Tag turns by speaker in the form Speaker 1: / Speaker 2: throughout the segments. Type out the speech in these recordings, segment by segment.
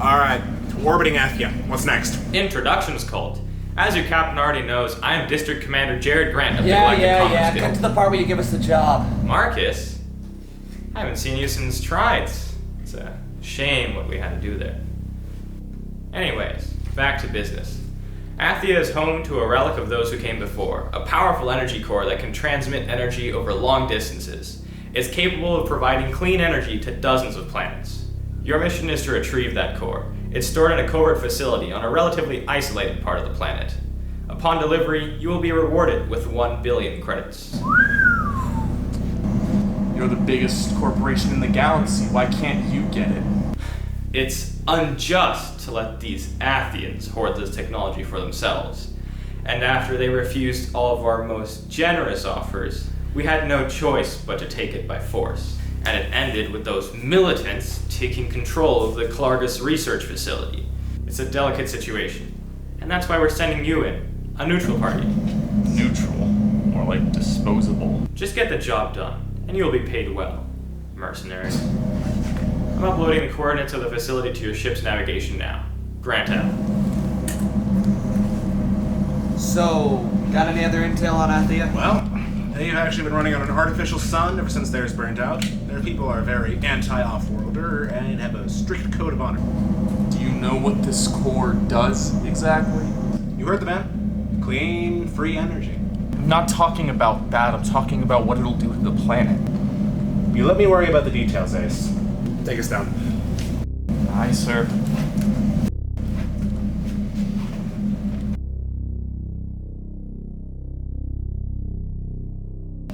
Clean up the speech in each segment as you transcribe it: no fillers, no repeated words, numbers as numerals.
Speaker 1: Alright, orbiting Athia. What's next?
Speaker 2: Introductions cult. As your captain already knows, I am District Commander Jared Grant of the Galactic Commerce Guild.
Speaker 3: Cut to the part where you give us the job.
Speaker 2: Marcus? I haven't seen you since Trides. It's a shame what we had to do there. Anyways, back to business. Athia is home to a relic of those who came before, a powerful energy core that can transmit energy over long distances. It's capable of providing clean energy to dozens of planets. Your mission is to retrieve that core. It's stored in a covert facility on a relatively isolated part of the planet. Upon delivery, you will be rewarded with 1 billion credits.
Speaker 4: You're the biggest corporation in the galaxy. Why can't you get it?
Speaker 2: It's unjust to let these Athians hoard this technology for themselves. And after they refused all of our most generous offers, we had no choice but to take it by force. And it ended with those militants taking control of the Clargus research facility. It's a delicate situation, and that's why we're sending you in, a neutral party.
Speaker 4: Neutral? More like disposable.
Speaker 2: Just get the job done, and you'll be paid well, mercenary. I'm uploading the coordinates of the facility to your ship's navigation now. Grant out.
Speaker 3: So, got any other intel on Athia?
Speaker 1: Well, they've actually been running on an artificial sun ever since theirs burnt out. Their people are very anti-off-worlder and have a strict code of honor.
Speaker 4: Do you know what this core does exactly?
Speaker 1: You heard the man. Clean, free energy.
Speaker 4: I'm not talking about that. I'm talking about what it'll do to the planet.
Speaker 1: You let me worry about the details, Ace. Take us down.
Speaker 4: Aye, sir.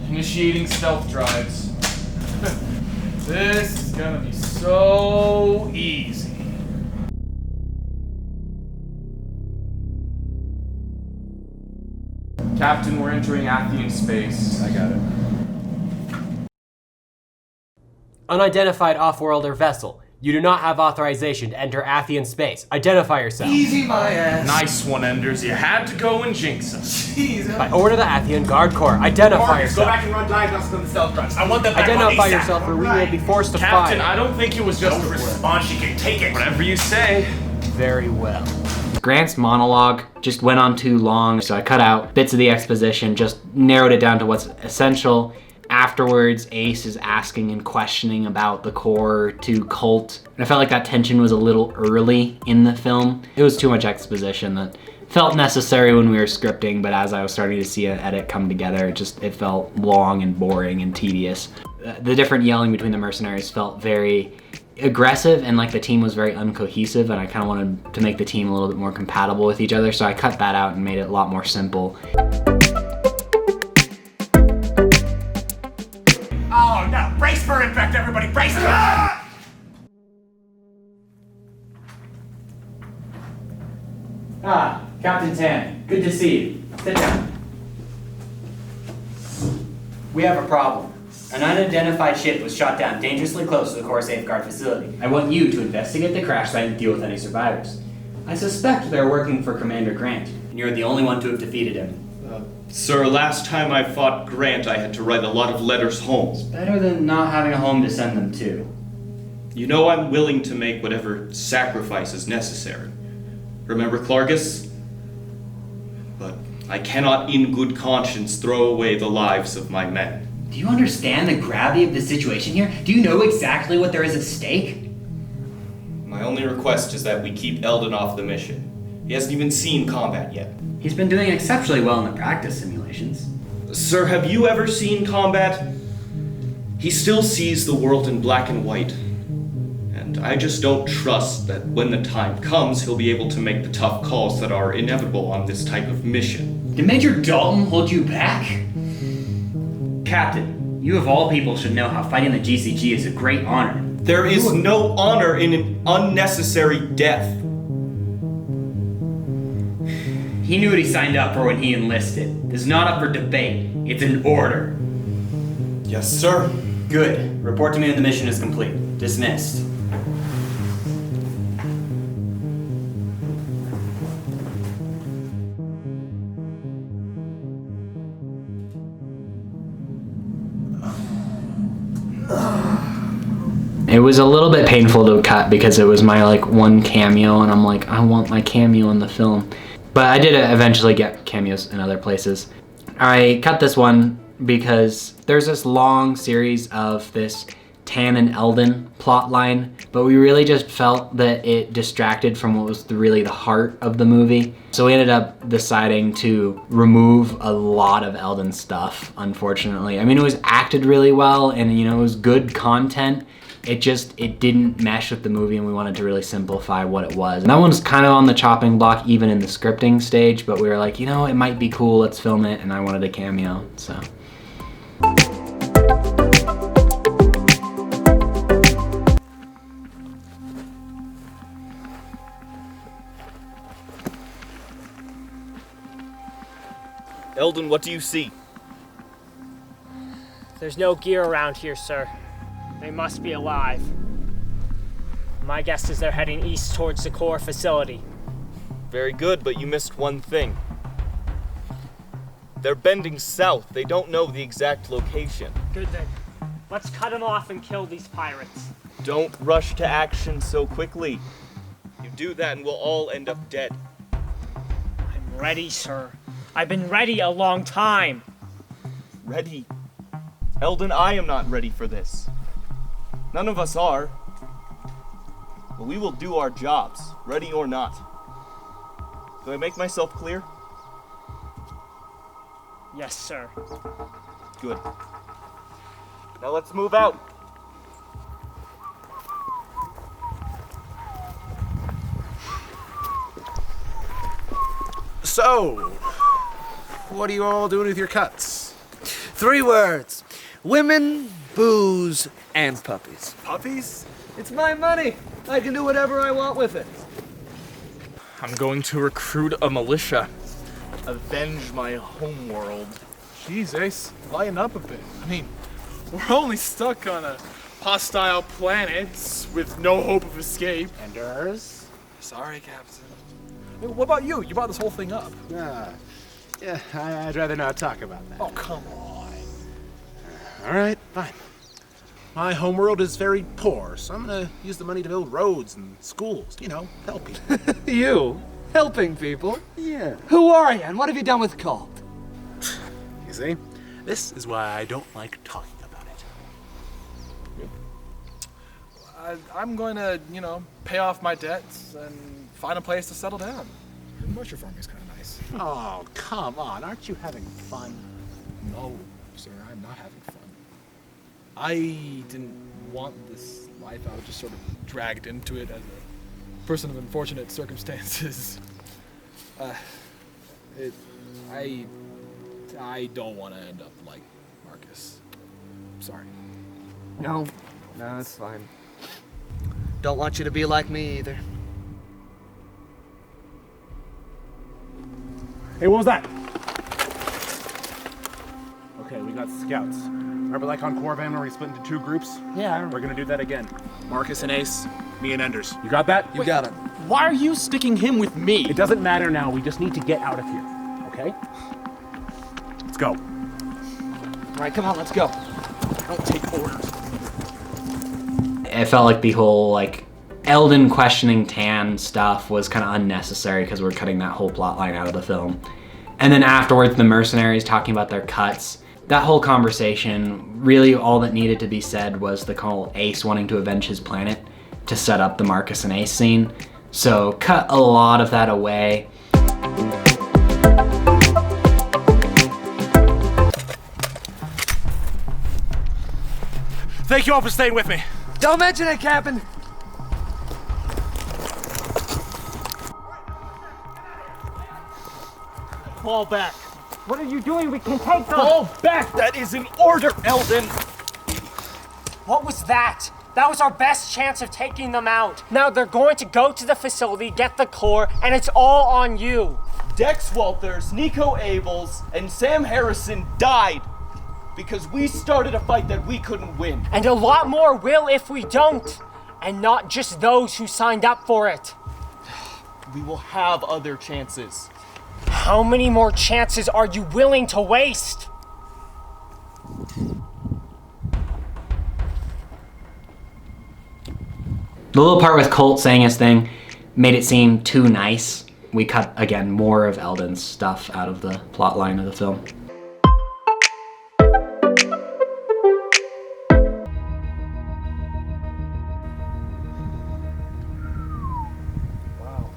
Speaker 4: Initiating stealth drives. This is gonna be so easy. Captain, we're entering Athian space.
Speaker 1: I got it.
Speaker 5: Unidentified off-worlder vessel. You do not have authorization to enter Athian space. Identify yourself.
Speaker 3: Easy, my ass.
Speaker 4: Nice one, Enders. You had to go and jinx us.
Speaker 3: Jeez.
Speaker 5: By order of the Athian Guard Corps, identify
Speaker 1: Marcus, go
Speaker 5: yourself.
Speaker 1: back and run diagnostics on the stealth drives. I want them back
Speaker 5: Identify
Speaker 1: on ASAP.
Speaker 5: yourself or we will be forced to
Speaker 4: Captain,
Speaker 5: fire.
Speaker 4: I don't think it was just
Speaker 1: Don't
Speaker 4: a word.
Speaker 1: respond, she can take it.
Speaker 4: Whatever you say.
Speaker 5: Very well.
Speaker 6: Grant's monologue just went on too long, so I cut out bits of the exposition, just narrowed it down to what's essential. Afterwards, Ace is asking and questioning about the core to Colt. And I felt like that tension was a little early in the film. It was too much exposition that felt necessary when we were scripting, but as I was starting to see an edit come together, it felt long and boring and tedious. The different yelling between the mercenaries felt very aggressive, and like the team was very uncohesive, and I kind of wanted to make the team a little bit more compatible with each other, so I cut that out and made it a lot more simple.
Speaker 1: Oh no, brace for impact, everybody, brace for impact!
Speaker 7: Ah, Captain Tan, good to see you. Sit down. We have a problem. An unidentified ship was shot down dangerously close to the core safeguard facility. I want you to investigate the crash site and deal with any survivors. I suspect they're working for Commander Grant, and you're the only one to have defeated him.
Speaker 8: Sir, last time I fought Grant, I had to write a lot of letters home.
Speaker 7: Better than not having a home to send them to.
Speaker 8: You know I'm willing to make whatever sacrifice is necessary. Remember Clargus? But I cannot in good conscience throw away the lives of my men.
Speaker 7: Do you understand the gravity of the situation here? Do you know exactly what there is at stake?
Speaker 8: My only request is that we keep Eldon off the mission. He hasn't even seen combat yet.
Speaker 7: He's been doing exceptionally well in the practice simulations.
Speaker 8: Sir, have you ever seen combat? He still sees the world in black and white. And I just don't trust that when the time comes, he'll be able to make the tough calls that are inevitable on this type of mission.
Speaker 7: Did Major Dalton hold you back? Captain, you of all people should know how fighting the GCG is a great honor.
Speaker 8: There is no honor in an unnecessary death.
Speaker 7: He knew what he signed up for when he enlisted. This is not up for debate. It's an order.
Speaker 8: Yes, sir.
Speaker 7: Good. Report to me when the mission is complete. Dismissed.
Speaker 6: It was a little bit painful to cut because it was my like one cameo, and I'm like, I want my cameo in the film. But I did eventually get cameos in other places. I cut this one because there's this long series of this Tan and Eldon plot line, but we really just felt that it distracted from what was really the heart of the movie. So we ended up deciding to remove a lot of Eldon stuff, unfortunately. I mean, it was acted really well, and you know, it was good content. It didn't mesh with the movie, and we wanted to really simplify what it was. And that one's kind of on the chopping block even in the scripting stage, but we were like, you know, it might be cool, let's film it, and I wanted a cameo, so.
Speaker 8: Eldon, what do you see?
Speaker 9: There's no gear around here, sir. They must be alive. My guess is they're heading east towards the core facility.
Speaker 8: Very good, but you missed one thing. They're bending south. They don't know the exact location.
Speaker 9: Good then. Let's cut them off and kill these pirates.
Speaker 8: Don't rush to action so quickly. You do that and we'll all end up dead.
Speaker 9: I'm ready, sir. I've been ready a long time.
Speaker 8: Ready? Eldon, I am not ready for this. None of us are. But we will do our jobs, ready or not. Do I make myself clear?
Speaker 9: Yes, sir.
Speaker 8: Good. Now let's move out.
Speaker 1: So, what are you all doing with your cuts?
Speaker 3: 3 words. Women, booze, and puppies.
Speaker 1: Puppies?
Speaker 3: It's my money. I can do whatever I want with it.
Speaker 4: I'm going to recruit a militia. Avenge my homeworld.
Speaker 10: Jeez, Ace, lighten up a bit. I mean, we're only stuck on a hostile planet with no hope of escape.
Speaker 1: Enders?
Speaker 10: Sorry, Captain. Hey, what about you? You brought this whole thing up.
Speaker 1: Yeah, I'd rather not talk about that.
Speaker 10: Oh, come on.
Speaker 1: All right, fine. My homeworld is very poor, so I'm gonna use the money to build roads and schools, you know, help people.
Speaker 3: You? Helping people?
Speaker 1: Yeah.
Speaker 3: Who are you, and what have you done with Cult?
Speaker 1: You see, this is why I don't like talking about it.
Speaker 10: I'm going to, you know, pay off my debts and find a place to settle down. Commercial farming is kind of nice.
Speaker 1: Oh, come on, aren't you having fun?
Speaker 10: No, sir, I'm not having fun. I didn't want this life. I was just sort of dragged into it as a person of unfortunate circumstances. I don't want to end up like Marcus. Sorry.
Speaker 3: No, it's fine. Don't want you to be like me either.
Speaker 1: Hey, what was that? Okay, we got scouts. Remember like on Corvan where we split into 2 groups?
Speaker 3: Yeah.
Speaker 1: We're gonna do that again. Marcus and Ace, me and Enders. You got that?
Speaker 3: You got it.
Speaker 10: Why are you sticking him with me?
Speaker 1: It doesn't matter now, we just need to get out of here, okay? Let's go.
Speaker 3: All right, come on, let's go.
Speaker 10: Don't take orders.
Speaker 6: It felt like the whole like Eldon questioning Tan stuff was kind of unnecessary because we're cutting that whole plot line out of the film. And then afterwards, the mercenaries talking about their cuts. That whole conversation, really all that needed to be said was the whole Ace wanting to avenge his planet to set up the Marcus and Ace scene. So cut a lot of that away.
Speaker 1: Thank you all for staying with me.
Speaker 3: Don't mention it, Captain.
Speaker 9: Fall back. What are you doing? We can take them.
Speaker 10: Fall back! That is an order, Eldon!
Speaker 9: What was that? That was our best chance of taking them out. Now they're going to go to the facility, get the core, and it's all on you.
Speaker 8: Dex Walters, Nico Abels, and Sam Harrison died because we started a fight that we couldn't win.
Speaker 9: And a lot more will if we don't. And not just those who signed up for it.
Speaker 8: We will have other chances.
Speaker 9: How many more chances are you willing to waste?
Speaker 6: The little part with Colt saying his thing made it seem too nice. We cut, again, more of Eldon's stuff out of the plot line of the film.
Speaker 10: Wow.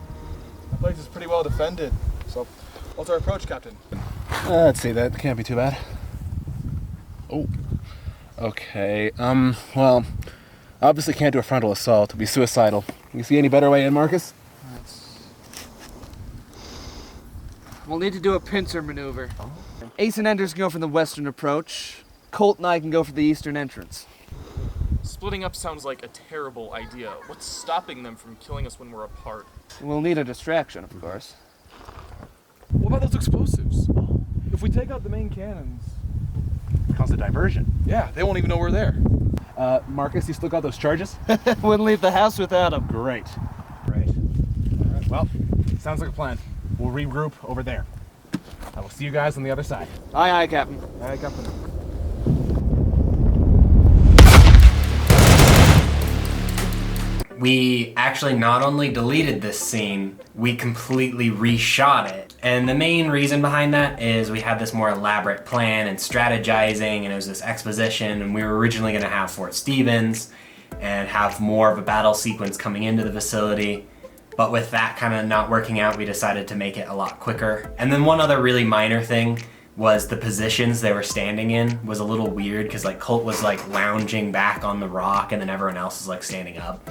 Speaker 10: That place is pretty well defended. So, what's our approach, Captain?
Speaker 1: Let's see, that can't be too bad. Oh. Okay, well, obviously can't do a frontal assault. It'd be suicidal. You see any better way in, Marcus?
Speaker 3: We'll need to do a pincer maneuver. Ace and Enders can go for the western approach. Colt and I can go for the eastern entrance.
Speaker 4: Splitting up sounds like a terrible idea. What's stopping them from killing us when we're apart?
Speaker 3: We'll need a distraction, of course.
Speaker 10: What about those explosives? If we take out the main cannons...
Speaker 1: Cause a diversion.
Speaker 10: Yeah, they won't even know we're there.
Speaker 1: Marcus, you still got those charges?
Speaker 3: Wouldn't leave the house without them.
Speaker 1: Great. Great. All right, well, sounds like a plan. We'll regroup over there. I will see you guys on the other side.
Speaker 3: Aye, aye, Captain.
Speaker 10: Aye, Captain.
Speaker 5: We actually not only deleted this scene, we completely reshot it. And the main reason behind that is we had this more elaborate plan and strategizing, and it was this exposition, and we were originally going to have Fort Stevens and have more of a battle sequence coming into the facility. But with that kind of not working out, we decided to make it a lot quicker. And then one other really minor thing was the positions they were standing in was a little weird, because like Colt was like lounging back on the rock and then everyone else is like standing up.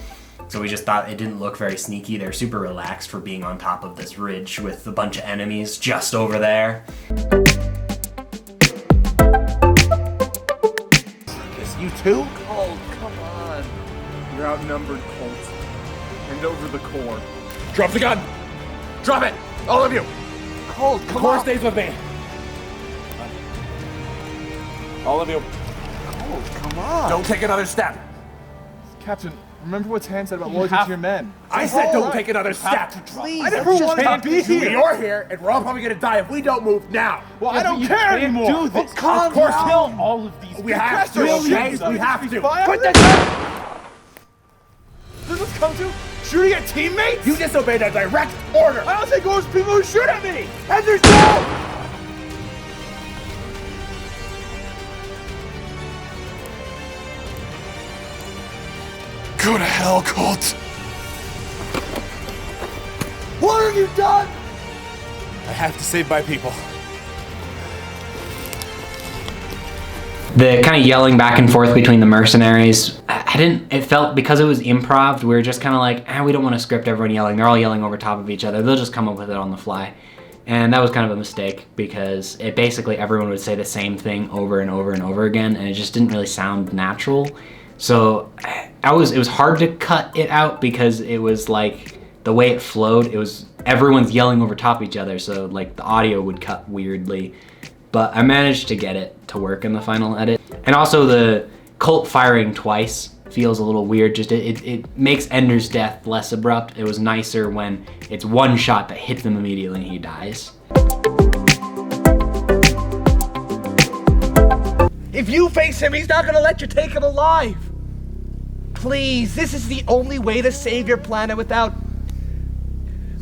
Speaker 5: So we just thought it didn't look very sneaky. They're super relaxed for being on top of this ridge with a bunch of enemies just over there.
Speaker 1: Is you too?
Speaker 3: Oh, come on.
Speaker 4: You're outnumbered, Colt. Hand over the core.
Speaker 10: Drop the gun!
Speaker 1: Drop it! All of you!
Speaker 3: Colt,
Speaker 1: The
Speaker 3: come
Speaker 1: core
Speaker 3: on.
Speaker 1: stays with me. All of you.
Speaker 3: Colt, come on.
Speaker 1: Don't take another step.
Speaker 10: Captain, remember what Tan said about loyalty to your men.
Speaker 1: I said don't take another step.
Speaker 3: Please,
Speaker 10: I never wanted to be here.
Speaker 1: You're here, and we're all probably gonna die if we don't move now.
Speaker 10: Well, I don't care anymore.
Speaker 3: do this.
Speaker 10: Oh, calm
Speaker 1: Of course,
Speaker 10: down.
Speaker 1: kill
Speaker 10: all of these.
Speaker 1: We have to, okay? We have to.
Speaker 10: Put
Speaker 1: the
Speaker 10: Does this come to shooting at teammates?
Speaker 1: You disobeyed a direct order.
Speaker 10: I don't think it was people who shoot at me.
Speaker 1: And there's no.
Speaker 10: Go to hell, Colt.
Speaker 1: What have you done? I have to save my people.
Speaker 6: The kind of yelling back and forth between the mercenaries, it felt, because it was improv, we were just kind of like, we don't want to script everyone yelling. They're all yelling over top of each other. They'll just come up with it on the fly. And that was kind of a mistake, because it basically everyone would say the same thing over and over and over again, and it just didn't really sound natural. So it was hard to cut it out, because it was like the way it flowed, it was everyone's yelling over top of each other, so like the audio would cut weirdly. But I managed to get it to work in the final edit. And also the Colt firing twice feels a little weird. Just it makes Ender's death less abrupt. It was nicer when it's one shot that hits him immediately and he dies.
Speaker 3: If you face him, he's not gonna let you take him alive. Please, this is the only way to save your planet without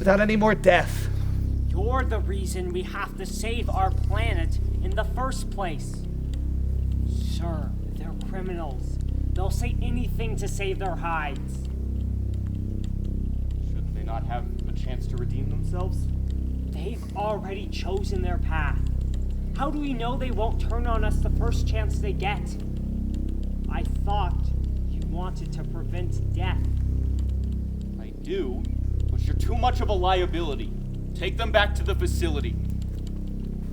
Speaker 3: any more death.
Speaker 9: You're the reason we have to save our planet in the first place. Sure, they're criminals. They'll say anything to save their hides.
Speaker 4: Should they not have a chance to redeem themselves?
Speaker 9: They've already chosen their path. How do we know they won't turn on us the first chance they get? I thought you wanted to prevent death.
Speaker 4: I do, but you're too much of a liability. Take them back to the facility.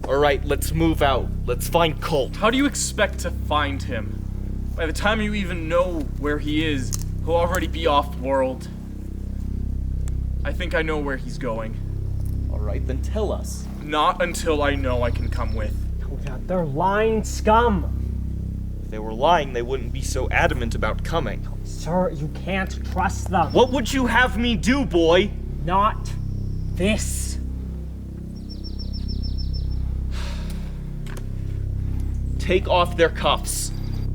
Speaker 11: Alright, let's move out. Let's find Colt.
Speaker 4: How do you expect to find him? By the time you even know where he is, he'll already be off-world. I think I know where he's going.
Speaker 11: Alright, then tell us.
Speaker 4: Not until I know I can come with.
Speaker 9: They're lying scum.
Speaker 11: If they were lying, they wouldn't be so adamant about coming.
Speaker 9: Sir, you can't trust them.
Speaker 11: What would you have me do, boy?
Speaker 9: Not this.
Speaker 11: Take off their cuffs.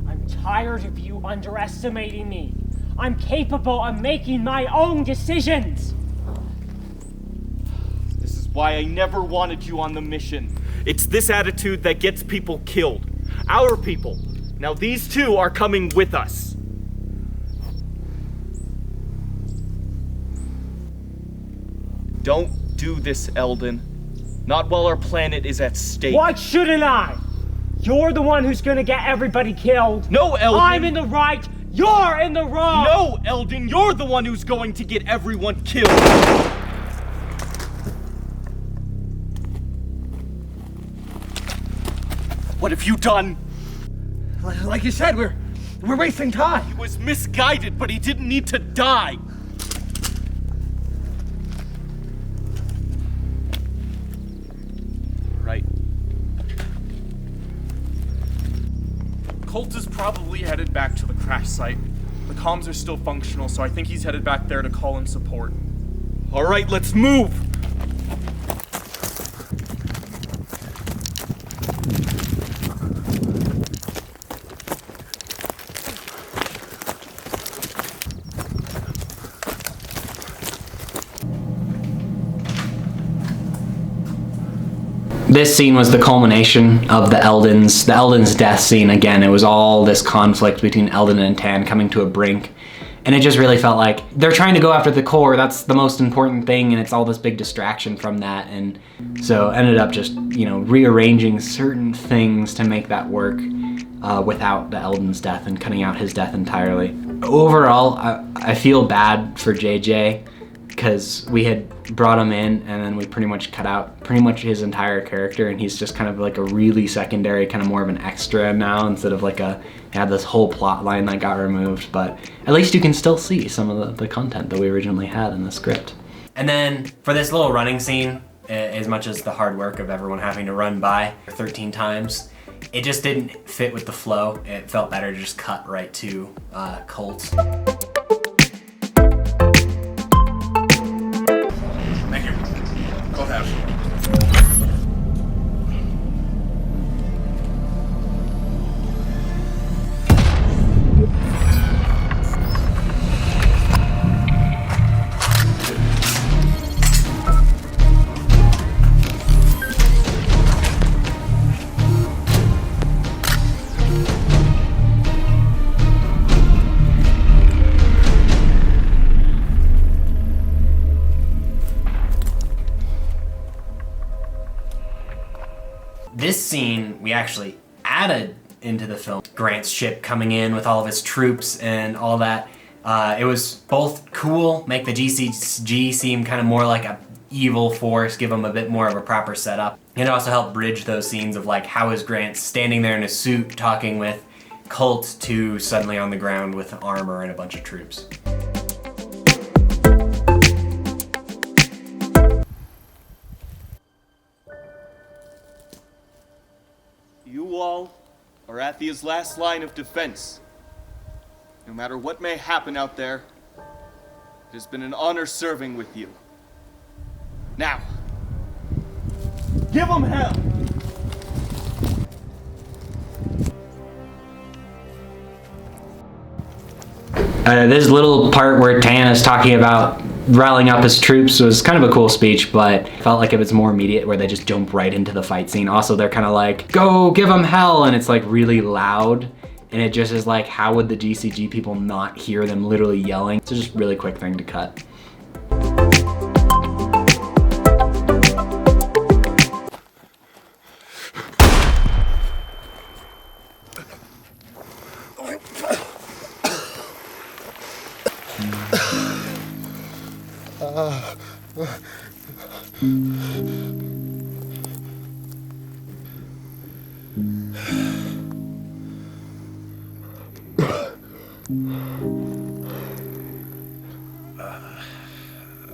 Speaker 9: I'm tired of you underestimating me. I'm capable of making my own decisions.
Speaker 11: This is why I never wanted you on the mission. It's this attitude that gets people killed. Our people. Now these two are coming with us. Don't do this, Eldon. Not while our planet is at stake.
Speaker 9: Why shouldn't I? You're the one who's gonna get everybody killed.
Speaker 11: No, Eldon!
Speaker 9: I'm in the right, you're in the wrong!
Speaker 11: No, Eldon, you're the one who's going to get everyone killed! What have you done?
Speaker 3: Like you said, we're wasting time.
Speaker 11: He was misguided, but he didn't need to die. Right.
Speaker 4: Colt is probably headed back to the crash site. The comms are still functional, so I think he's headed back there to call in support.
Speaker 11: All right, let's move!
Speaker 6: This scene was the culmination of the Eldon's death scene. Again, it was all this conflict between Eldon and Tan coming to a brink. And it just really felt like they're trying to go after the core. That's the most important thing, and it's all this big distraction from that. And so ended up just, rearranging certain things to make that work without the Eldon's death and cutting out his death entirely. Overall, I feel bad for JJ, because we had brought him in and then we pretty much cut out pretty much his entire character, and he's just kind of like a really secondary, kind of more of an extra now, instead of like had this whole plot line that got removed. But at least you can still see some of the content that we originally had in the script.
Speaker 5: And then for this little running scene, as much as the hard work of everyone having to run by 13 times, it just didn't fit with the flow. It felt better to just cut right to Colt.
Speaker 1: Thank you. Go ahead.
Speaker 5: This scene we actually added into the film. Grant's ship coming in with all of his troops and all that. It was both cool, make the GCG seem kind of more like a evil force, give them a bit more of a proper setup. And it also helped bridge those scenes of like how is Grant standing there in a suit talking with Colt to suddenly on the ground with armor and a bunch of troops.
Speaker 11: You all are Athia's last line of defense. No matter what may happen out there, it has been an honor serving with you. Now, give them hell!
Speaker 6: This little part where Tan is talking about rallying up his troops was kind of a cool speech, but felt like it was more immediate where they just jump right into the fight scene. Also, they're kind of like, go give them hell, and it's like really loud, and it just is like, how would the GCG people not hear them literally yelling? It's just a really quick thing to cut.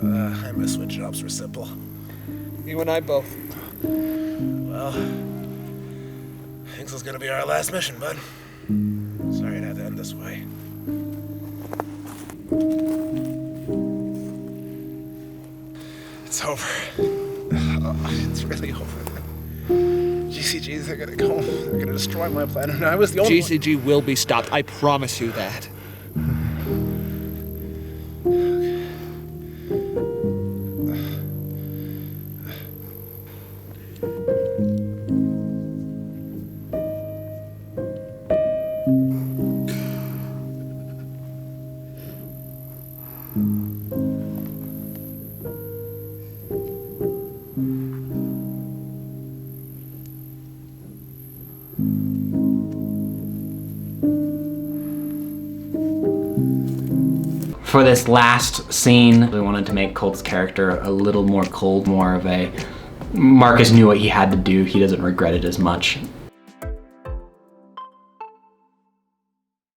Speaker 1: I miss when jobs were simple.
Speaker 10: You and I both.
Speaker 1: Well, this is gonna be our last mission, bud. Sorry it had to end this way. It's over. It's really over. GCGs are gonna go. They're gonna destroy my planet. I was the only one.
Speaker 3: GCG will be stopped. I promise you that.
Speaker 6: For this last scene, we wanted to make Colt's character a little more cold, more of a Marcus knew what he had to do. He doesn't regret it as much.